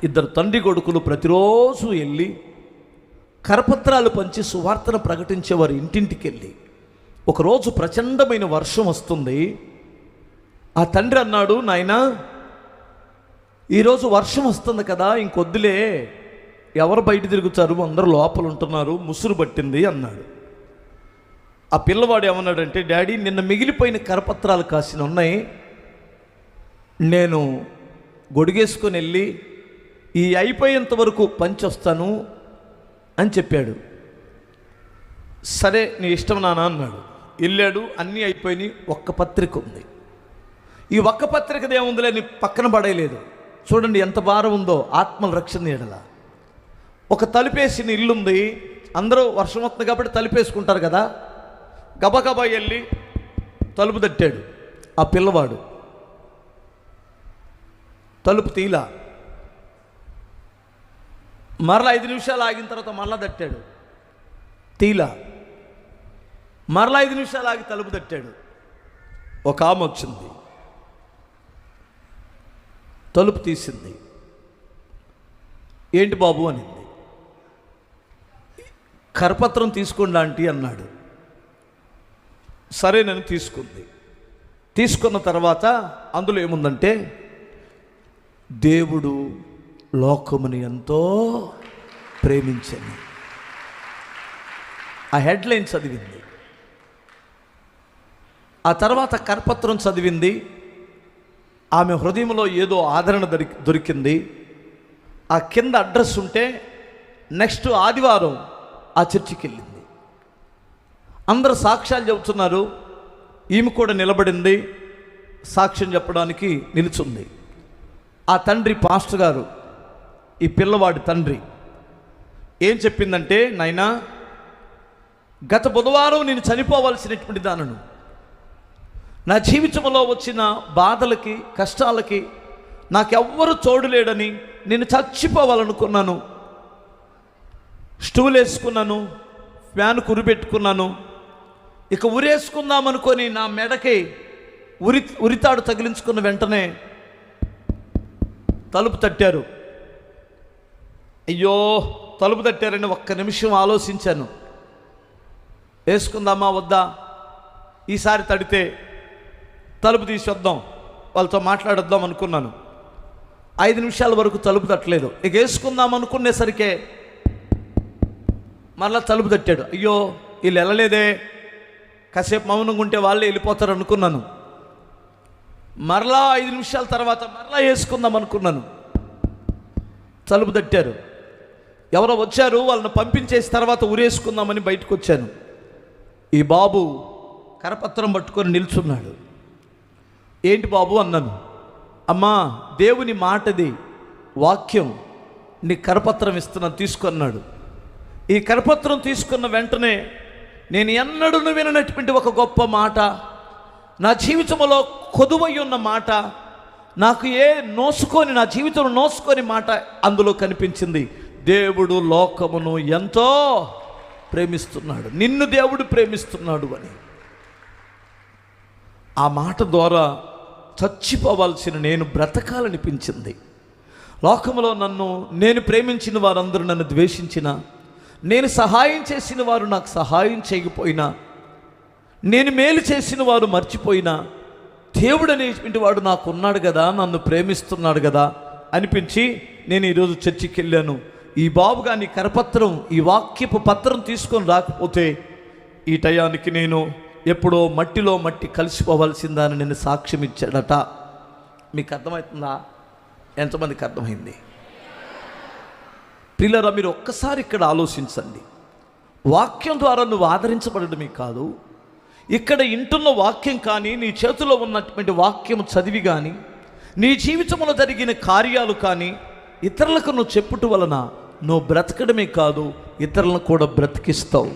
ఇద్దరు తండ్రి కొడుకులు ప్రతిరోజు వెళ్ళి కరపత్రాలు పంచి సువార్తను ప్రకటించేవారు ఇంటింటికి వెళ్ళి. ఒకరోజు ప్రచండమైన వర్షం వస్తుంది. ఆ తండ్రి అన్నాడు, నాయనా ఈరోజు వర్షం వస్తుంది కదా, ఇంకొద్దులే, ఎవరు బయట తిరుగుతారు, అందరూ లోపల ఉంటున్నారు, ముసురు పట్టింది అన్నాడు. ఆ పిల్లవాడు ఏమన్నాడంటే, డాడీ నిన్న మిగిలిపోయిన కరపత్రాలు కాసిన ఉన్నాయి, నేను గొడుగేసుకొని వెళ్ళి ఈ అయిపోయేంత వరకు పంచొస్తాను అని చెప్పాడు. సరే నీ ఇష్టం నాన్న అన్నాడు. వెళ్ళాడు, అన్నీ అయిపోయినాయి, ఒక్క పత్రిక ఉంది. ఈ ఒక్క పత్రికది ఏముందిలే నీ పక్కన పడేయలేదు. చూడండి ఎంత భారం ఉందో ఆత్మల రక్షణ ఎడల. ఒక తలుపేసిన ఇల్లుంది, అందరూ వర్షం వస్తుంది కాబట్టి తలుపేసుకుంటారు కదా. గబగబా వెళ్ళి తలుపు తట్టాడు. ఆ పిల్లవాడు తలుపు తీలా. మరలా 5 నిమిషాలు ఆగిన తర్వాత మరలా తట్టాడు, తీలా. మరలా 5 నిమిషాలు ఆగి తలుపు తట్టాడు. ఒక ఆమె వచ్చింది, తలుపు తీసింది. ఏంటి బాబు అనింది. కరపత్రం తీసుకోండి ఆంటీ అన్నాడు. సరే నేను తీసుకుంది. తీసుకున్న తర్వాత అందులో ఏముందంటే, దేవుడు లోకముని ఎంతో ప్రేమించని. ఆ హెడ్లైన్ చదివింది. ఆ తర్వాత కరపత్రం చదివింది. ఆమె హృదయంలో ఏదో ఆదరణ దొరికింది. ఆ కింద అడ్రస్ ఉంటే నెక్స్ట్ ఆదివారం ఆ చర్చికి వెళ్ళింది. అందరూ సాక్ష్యాలు చెబుతున్నారు. ఈమె కూడా నిలబడింది, సాక్ష్యం చెప్పడానికి నిలుచుంది. ఆ తండ్రి పాస్టర్ గారు, ఈ పిల్లవాడి తండ్రి ఏం చెప్పిందంటే, నాయనా గత బుధవారం నేను చనిపోవలసినటువంటి దానను, నా జీవితంలో వచ్చిన బాధలకి కష్టాలకి నాకెవ్వరు తోడులేడని నేను చచ్చిపోవాలనుకున్నాను. స్టూల్ వేసుకున్నాను, ఫ్యాన్ కురిపెట్టుకున్నాను. ఇక ఉరేసుకుందామనుకొని నా మెడకి ఉరితాడు తగిలించుకున్న వెంటనే తలుపు తట్టారు. అయ్యో తలుపు తట్టారని ఒక్క నిమిషం ఆలోచించాను. వేసుకుందామా వద్దా, ఈసారి తడితే తలుపు తీసి వద్దాం, వాళ్ళతో మాట్లాడొద్దాం అనుకున్నాను. 5 నిమిషాల వరకు తలుపు తట్టలేదు. ఇక వేసుకుందాం అనుకునేసరికే మరలా తలుపు తట్టాడు. అయ్యో వీళ్ళు వెళ్ళలేదే, కాసేపు మౌనంగా ఉంటే వాళ్ళే వెళ్ళిపోతారు అనుకున్నాను. మరలా 5 నిమిషాల తర్వాత మరలా వేసుకుందాం అనుకున్నాను. తలుపు తట్టారు. ఎవరో వచ్చారు, వాళ్ళని పంపించేసిన తర్వాత ఉరేసుకుందామని బయటకు వచ్చాను. ఈ బాబు కరపత్రం పట్టుకొని నిల్చున్నాడు. ఏంటి బాబు అన్నాను. అమ్మా దేవుని మాటది, వాక్యం, నీ కరపత్రం ఇస్తున్నాను తీసుకున్నాడు. ఈ కరపత్రం తీసుకున్న వెంటనే నేను ఎన్నడూ విననటువంటి ఒక గొప్ప మాట, నా జీవితంలో కొదువై ఉన్న మాట, నాకు నా జీవితంలో నోసుకొని మాట అందులో కనిపించింది. దేవుడు లోకమును ఎంతో ప్రేమిస్తున్నాడు, నిన్ను దేవుడు ప్రేమిస్తున్నాడు అని. ఆ మాట ద్వారా చచ్చిపోవాల్సిన నేను బ్రతకాలనిపించింది. లోకములో నేను ప్రేమించిన వారందరూ నన్ను ద్వేషించిన, నేను సహాయం చేసిన వారు నాకు సహాయం చేయకపోయినా, నేను మేలు చేసిన వారు మర్చిపోయినా, దేవుడు అనేటువంటి వాడు నాకు ఉన్నాడు కదా, నన్ను ప్రేమిస్తున్నాడు కదా అనిపించి నేను ఈరోజు చర్చికి వెళ్ళాను. ఈ బాబు కానీ కరపత్రం, ఈ వాక్యపు పత్రం తీసుకొని రాకపోతే ఈ టయానికి నేను ఎప్పుడో మట్టిలో మట్టి కలిసిపోవాల్సిందని నేను సాక్ష్యం ఇచ్చాడట. మీకు అర్థమవుతుందా? ఎంతమందికి అర్థమైంది? పిల్లరా, మీరు ఒక్కసారి ఇక్కడ ఆలోచించండి. వాక్యం ద్వారా నువ్వు ఆదరించబడమే కాదు, ఇక్కడ ఇంటున్న వాక్యం కానీ, నీ చేతిలో ఉన్నటువంటి వాక్యం చదివి కానీ, నీ జీవితంలో జరిగిన కార్యాలు కానీ ఇతరులకు నువ్వు చెప్పుట వలన నువ్వు బ్రతకడమే కాదు, ఇతరులను కూడా బ్రతికిస్తావు.